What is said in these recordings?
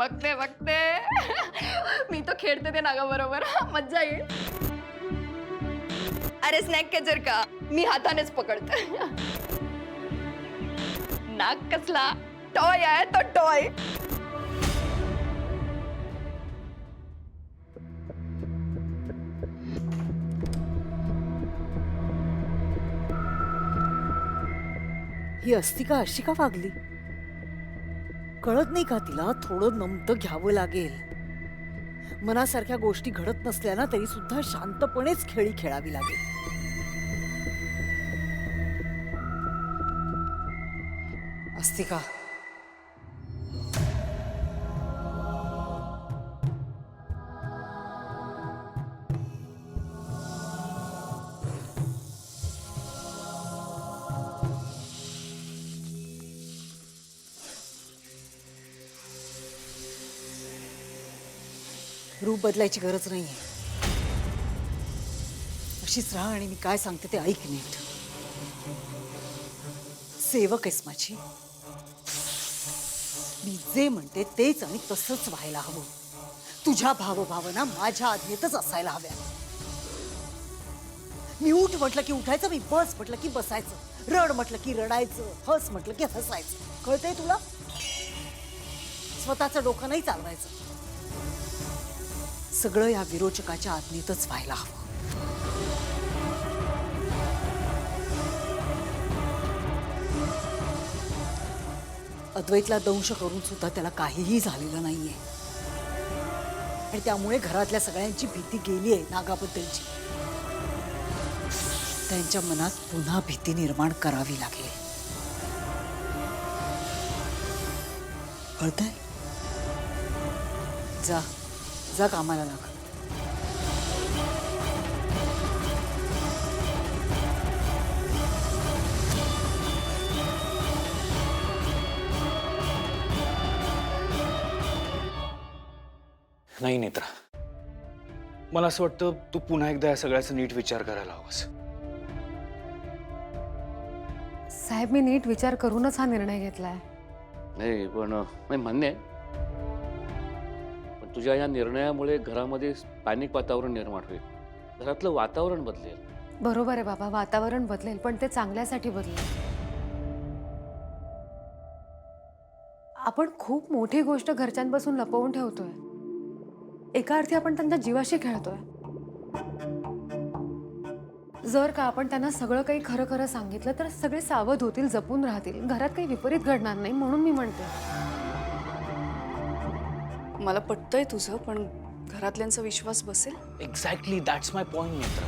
बघते बघते. मी तो खेळते ते नागा बरोबर, मज्जा येईल. अरे स्नॅक कॅचर का, मी हातानेच पकडते. नाग कसला टॉय आहे तो, टॉय. ही अस्तिका अशी का वागली? कळत नाही का तिला थोडं नमतं घ्यावं लागेल. मनासारख्या गोष्टी घडत नसल्या ना तरी सुद्धा शांतपणेच खेळी खेळावी लागेल. अस्तिका, रूप बदलायची गरज नाहीये. अशीच राहा आणि मी काय सांगते ते ऐक नीट. सेवक आहेस माझी. मी जे म्हणते तेच आणि तसंच व्हायला हवं. तुझ्या भावभावना माझ्या आज्ञेतच असायला हव्या. मी उठ म्हटलं की उठायचं, मी बस म्हटलं की बसायचं, रड म्हटलं की रडायचं, हस म्हटलं की हसायचं. कळतंय तुला? स्वतःचं डोकं नाही चालवायचं. सगळं या विरोचकाच्या आज्ञेतच व्हायला हवं. अद्वैतला दंश करून सुद्धा त्याला काहीही झालेलं नाहीये आणि त्यामुळे घरातल्या सगळ्यांची भीती गेलीये नागाबद्दलची. त्यांच्या मनात पुन्हा भीती निर्माण करावी लागेल. कळतंय? जा जा कामाला लाग. नाही नेत्रा, मला असं वाटतं तू पुन्हा एकदा या सगळ्याचा नीट विचार करायला हवास. साहेब, मी नीट विचार करूनच हा निर्णय घेतलाय. नाही पण मान्य आहे, पण तुझ्या या निर्णयामुळे घरामध्ये पॅनिक वातावरण निर्माण होईल. घरातलं वातावरण बदलेल. बरोबर आहे बाबा, वातावरण बदलेल पण ते चांगल्यासाठी बदलेल. आपण खूप मोठी गोष्ट घरच्यांपासून लपवून ठेवतोय. एका अर्थी आपण त्यांच्या जीवाशी खेळतोय. जर का आपण त्यांना सगळं काही खरं खरं सांगितलं तर सगळे सावध होतील, जपून राहतील, घरात काही विपरीत घडणार नाही. म्हणून मी म्हणते. मला पटतंय तुझं, पण घरातल्यांचा विश्वास बसेल? Exactly, that's my point Netra.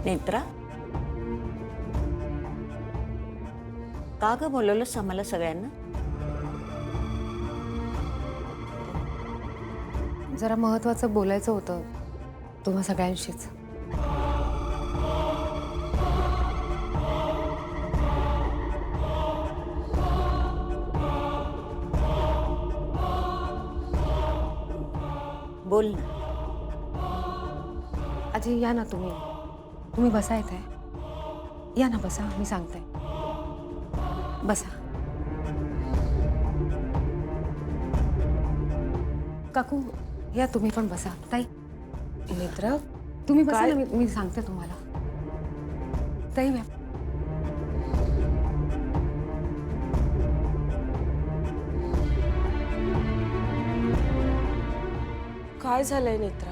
Netra, का ग बोलवलंस आम्हाला सगळ्यांना? जरा महत्वाचं बोलायचं होतं तुम्हा सगळ्यांशीच. बोल ना. आजी या ना, तुम्ही बसा इथे. या ना, बसा, मी सांगते. बसा. काकू या, तुम्ही पण बसा. ताई, नेत्रा, तुम्ही बसा ना, मी सांगते तुम्हाला. ताई मॅम, काय झालंय नेत्रा?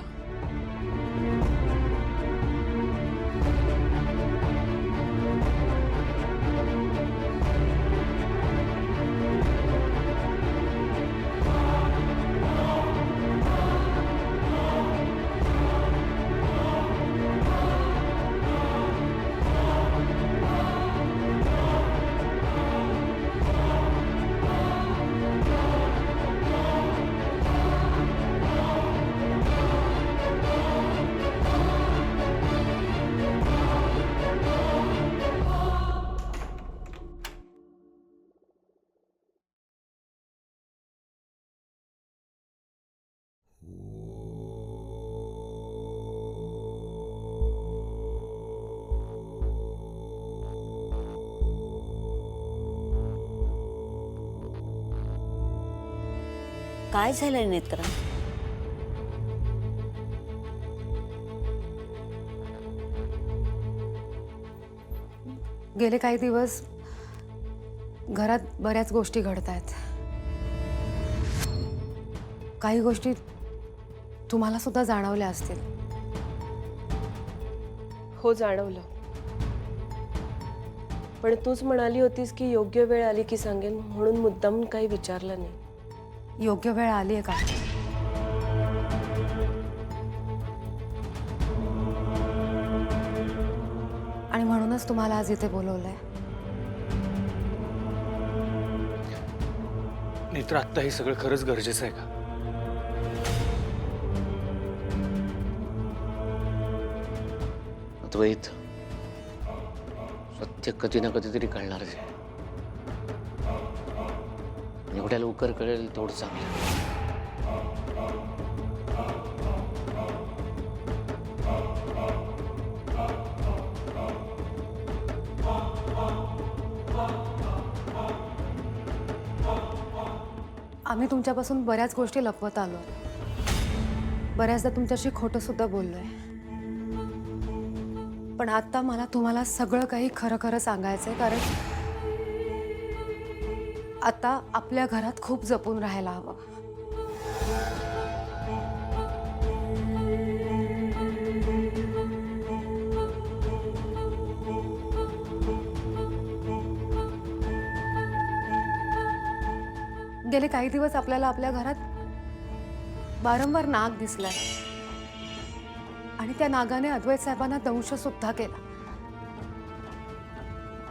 काय झालंय नेत्रा? गेले काही दिवस घरात बऱ्याच गोष्टी घडत आहेत. काही गोष्टी तुम्हाला सुद्धा जाणवल्या असतील. हो, जाणवलं. पण तूच म्हणाली होतीस की योग्य वेळ आली की सांगेन, म्हणून मुद्दाम काही विचारलं नाही. योग्य वेळ आली आहे का? आणि म्हणूनच तुम्हाला आज इथे बोलवलंय. नेत्र, आत्ता हे सगळं खरंच गरजेचं आहे का? अद्वैत, सत्य कधी ना कधीतरी कळणार आहे. एवढ्या लवकर कळेल तेवढं चांगलं. आम्ही तुमच्यापासून बऱ्याच गोष्टी लपवत आलो. बऱ्याचदा तुमच्याशी खोटं सुद्धा बोललोय. पण आता मला तुम्हाला सगळं काही खरं खरं सांगायचंय, कारण आता आपल्या घरात खूप जपून राहायला हवं. गेले काही दिवस आपल्याला आपल्या घरात वारंवार नाग दिसलाय आणि त्या नागाने अद्वैत साहेबांना दंश सुद्धा केला.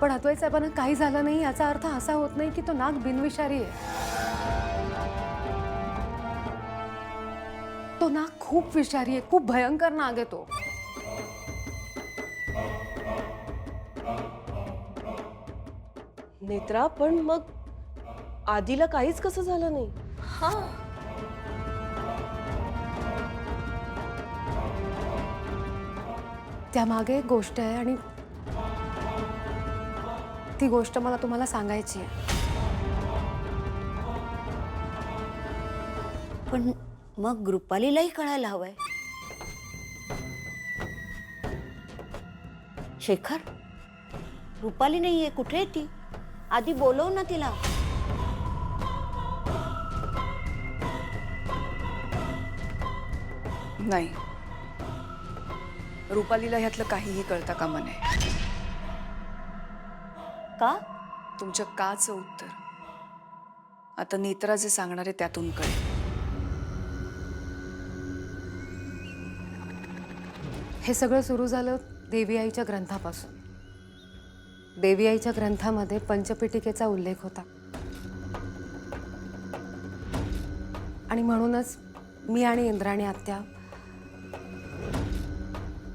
पण अद्वैत साहेबांना काही झालं नाही याचा अर्थ असा होत नाही की तो नाग बिनविषारी आहे. तो नाग खूप विषारी आहे, खूप भयंकर नाग आहे तो. नेत्रा, पण मग आधीला काहीच कसं झालं नाही? हा, त्यामागे एक गोष्ट आहे आणि ती गोष्ट मला तुम्हाला सांगायची आहे. पण मग रुपालीलाही कळायला हवंय. शेखर, रुपाली नाहीये, कुठे आहे ती? आधी बोलव ना तिला. नाही, रुपालीला ह्यातलं काहीही कळता कामा नये. का? तुमच्या काचं उत्तर आता नेत्रा जे सांगणार आहे त्यातून कळेल. हे सगळं सुरू झालं देवी आईच्या ग्रंथापासून. देवी आईच्या ग्रंथामध्ये पंचपिटिकेचा उल्लेख होता आणि म्हणूनच मी आणि इंद्राणी आत्या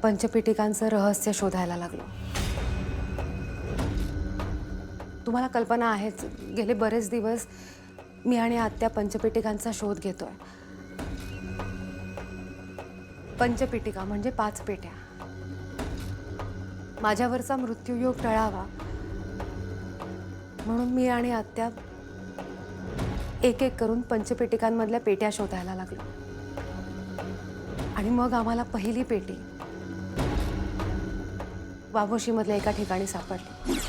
पंचपिटिकांचं रहस्य शोधायला लागलो. तुम्हाला कल्पना आहेच, गेले बरेच दिवस मी आणि आत्या पंचपिटिकांचा शोध घेतोय. पंचपिटिका म्हणजे 5 पेट्या. माझ्यावरचा मृत्यूयोग टळावा म्हणून मी आणि आत्या एक एक करून पंचपेटिकांमधल्या पेट्या शोधायला लागलो. आणि मग आम्हाला पहिली पेटी वाघोशीमधल्या एका ठिकाणी सापडली.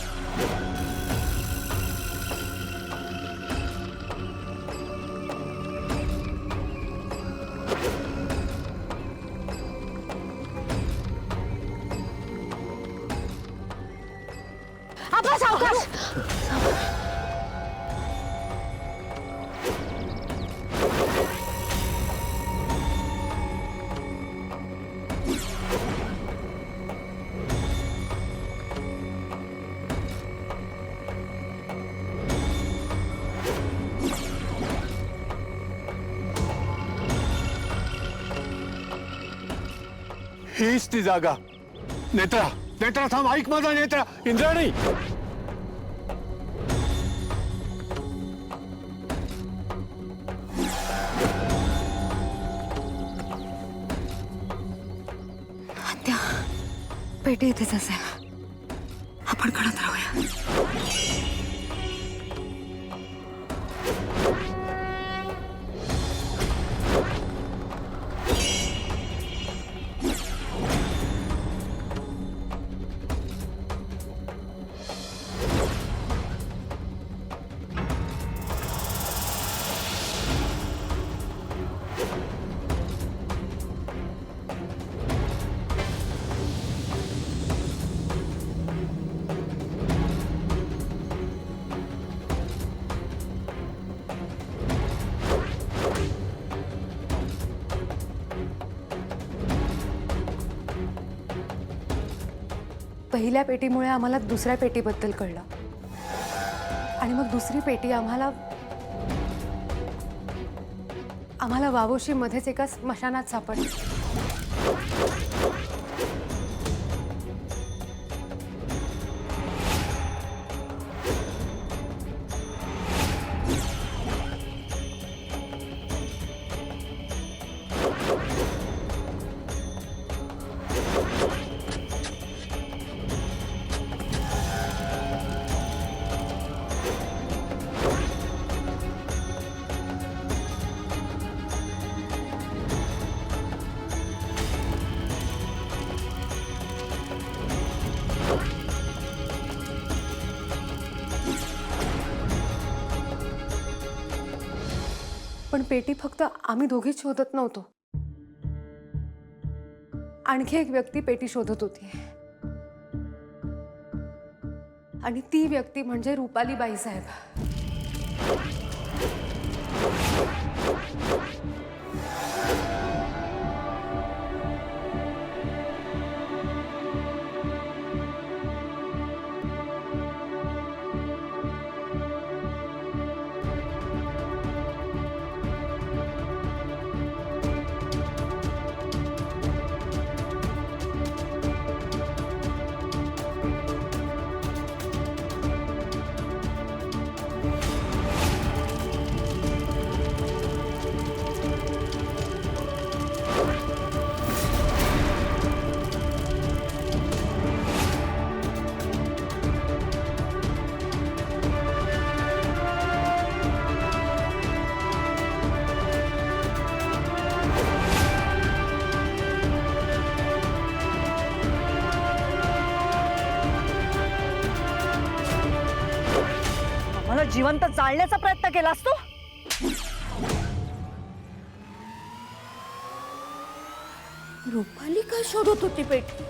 हीच ती जागा. नेत्रा, नेत्रा थांब, ऐक माझा. नेत्रा, इंद्राणी. आत्या, पेटी इथेच असेल. आपण काढत राहूया. पहिल्या पेटीमुळे आम्हाला दुसऱ्या पेटीबद्दल कळलं आणि मग दुसरी पेटी आम्हाला वावोशी मध्येच एका स्मशानात सापडली. पण पेटी फक्त आम्ही दोघीच शोधत नव्हतो. आणखी एक व्यक्ती पेटी शोधत होती आणि ती व्यक्ती म्हणजे रुपाली बाईसाहेब. मला जिवंत जाळण्याचा प्रयत्न केलास तू. रुपाली का शोधत होती पेटी?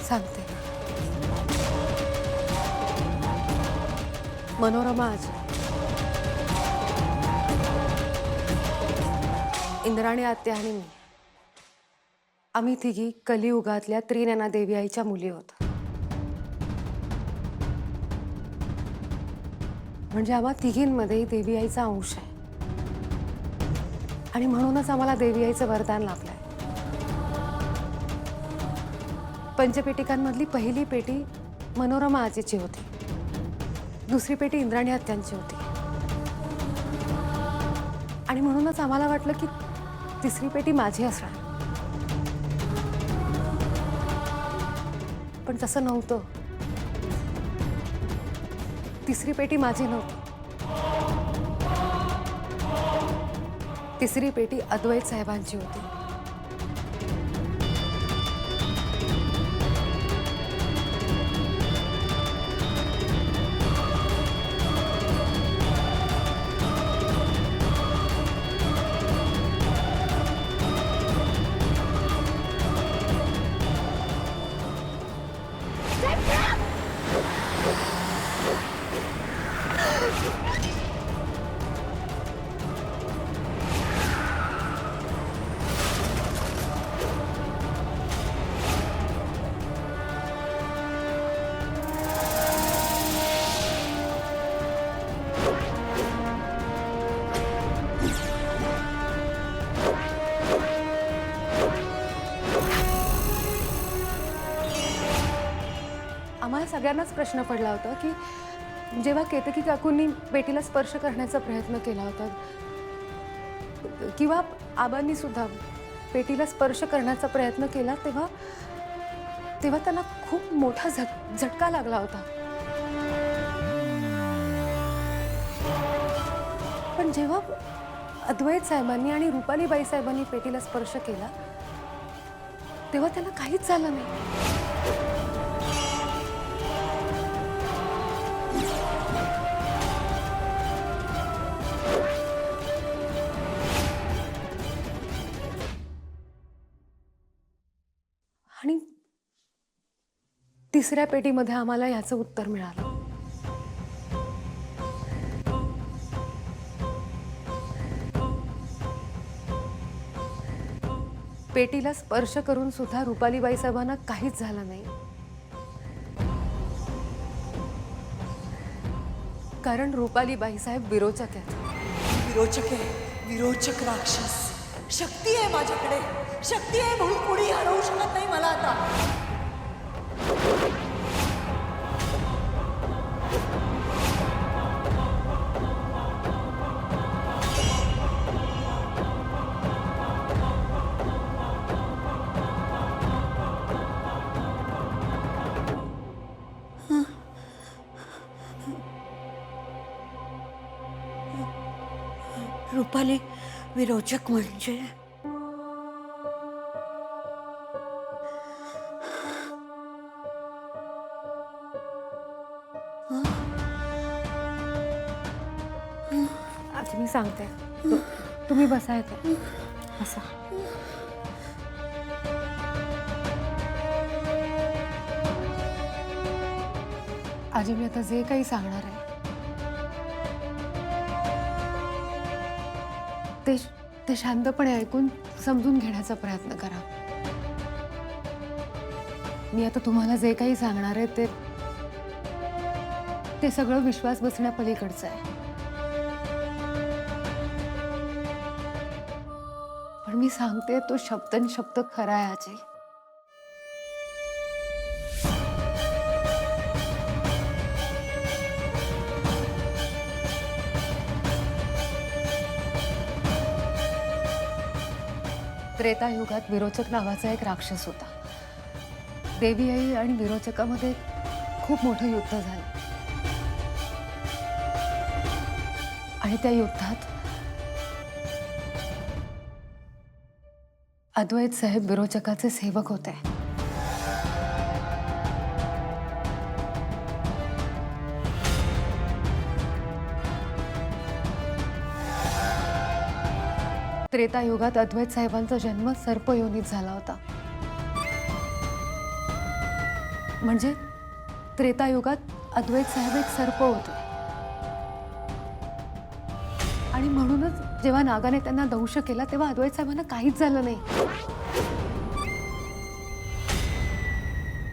सांगते. मनोरमा आज इंद्राणी आत्या आणि मी आम्ही तिघी कलियुगातल्या त्रिनयना देवी आईच्या मुली होत. म्हणजे आम्हा तिघींमध्ये देवी आईचा अंश आहे आणि म्हणूनच आम्हाला देवी आईचं वरदान लाभलंय. पंचपेटिकांमधली पहिली पेटी मनोरमा आजीची होती, दुसरी पेटी इंद्राणी आत्यांची होती आणि म्हणूनच आम्हाला वाटलं की तिसरी पेटी माझी असणार. पण तसं नव्हतं. तिसरी पेटी माझी नव्हती. तिसरी पेटी अद्वैत साहेबांची होती. आम्हाला सगळ्यांनाच प्रश्न पडला होता की जेव्हा केतकी काकूंनी पेटीला स्पर्श करण्याचा प्रयत्न केला होता किंवा आबांनी सुद्धा पेटीला स्पर्श करण्याचा प्रयत्न केला तेव्हा त्यांना खूप मोठा झटका लागला होता. पण जेव्हा अद्वैत साहेबांनी आणि रुपाली बाई साहेबांनी पेटीला स्पर्श केला तेव्हा त्यांना काहीच झालं नाही. आणि तिसऱ्या पेटीमध्ये आम्हाला याचं उत्तर मिळालं. पेटीला स्पर्श करून सुद्धा रुपालीबाई साहेबांना काहीच झालं नाही, कारण रुपालीबाई साहेब विरोचक आहेत. विरोचक आहे, विरोचक राक्षस. शक्ती आहे माझ्याकडे, शक्ती आहे म्हणून कोणी हरवू शकत नाही मला आता. रुपाली विरोचक म्हणजे आज मी सांगते. तुम्ही बसा येते, बसा. आजी, मी आता जे काही सांगणार आहे ते शांतपणे ऐकून समजून घेण्याचा प्रयत्न करा. मी आता तुम्हाला जे काही सांगणार आहे ते सगळं विश्वास बसण्यापलीकडचं आहे. पण मी सांगते तो शब्दन शब्द खरा आहे आजी. त्रेतायुगात विरोचक नावाचा एक राक्षस होता. देवी आई आणि विरोचकामध्ये खूप मोठं युद्ध झालं आणि त्या युद्धात अद्वैत साहेब विरोचकाचे सेवक होते. त्रेतायुगात अद्वैत साहेबांचा जन्म सर्पयोनीत झाला होता. म्हणजे त्रेतायुगात अद्वैत साहेब एक सर्प होते आणि म्हणूनच जेव्हा नागाने त्यांना दंश केला तेव्हा अद्वैत साहेबांना काहीच झालं नाही.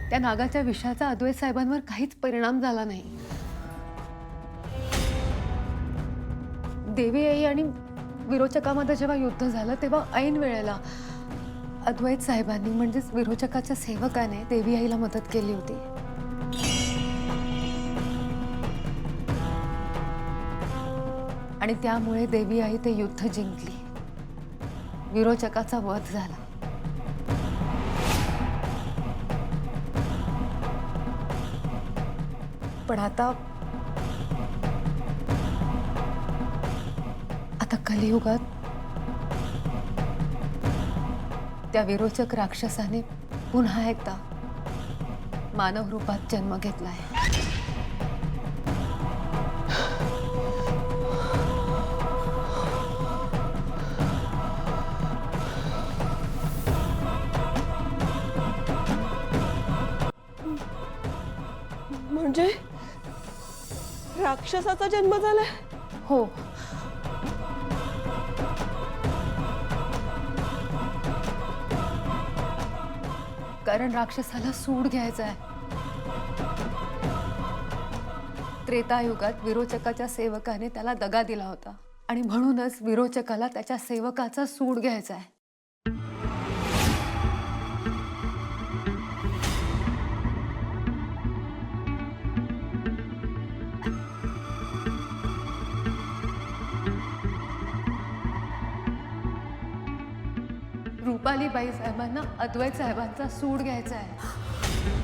त्या नागाच्या विषाचा अद्वैत साहेबांवर काहीच परिणाम झाला नाही. देवी आई आणि विरोचकामध्ये जेव्हा युद्ध झालं तेव्हा ऐन वेळेला अद्वैत साहेबांनी म्हणजेच विरोचकाच्या सेवकाने देवी आईला मदत केली होती. आणि त्यामुळे देवी आई ते युद्ध जिंकली. विरोचकाचा वध झाला. पण आता कलियुगात त्या विरोचक राक्षसाने पुन्हा एकदा मानव रूपात जन्म घेतलाय. म्हणजे राक्षसाचा जन्म झालाय? हो, कारण राक्षसाला सूड घ्यायचा आहे. त्रेतायुगात विरोचकाच्या सेवकाने त्याला दगा दिला होता आणि म्हणूनच विरोचकाला त्याच्या सेवकाचा सूड घ्यायचा आहे. रुपालीबाई साहेबांना अद्वैत साहेबांचा सूड घ्यायचा आहे.